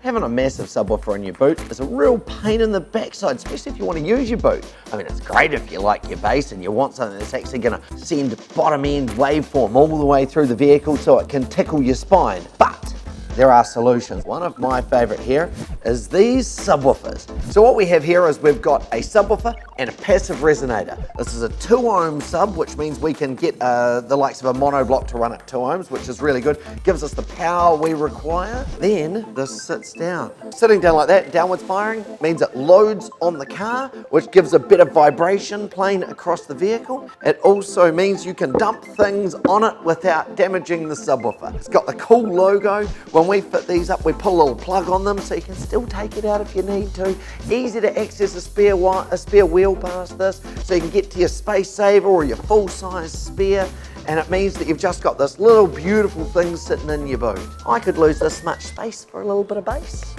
Having a massive subwoofer in your boot is a real pain in the backside, especially if you want to use your boot. I mean, it's great if you like your bass and you want something that's actually going to send bottom end waveform all the way through the vehicle so it can tickle your spine. But there are solutions. One of my favorite here is these subwoofers. So what we have here is we've got a subwoofer and a passive resonator. This is a 2 ohm sub, which means we can get the likes of a monoblock to run at 2 ohms, which is really good. Gives us the power we require. Then this sits down. Sitting down like that, downwards firing, means it loads on the car, which gives a bit of vibration playing across the vehicle. It also means you can dump things on it without damaging the subwoofer. It's got the cool logo. When we fit these up, we put a little plug on them so you can still take it out if you need to. Easy to access a spare wheel past this, so you can get to your space saver or your full-size spare, and it means that you've just got this little beautiful thing sitting in your boot. I could lose this much space for a little bit of bass.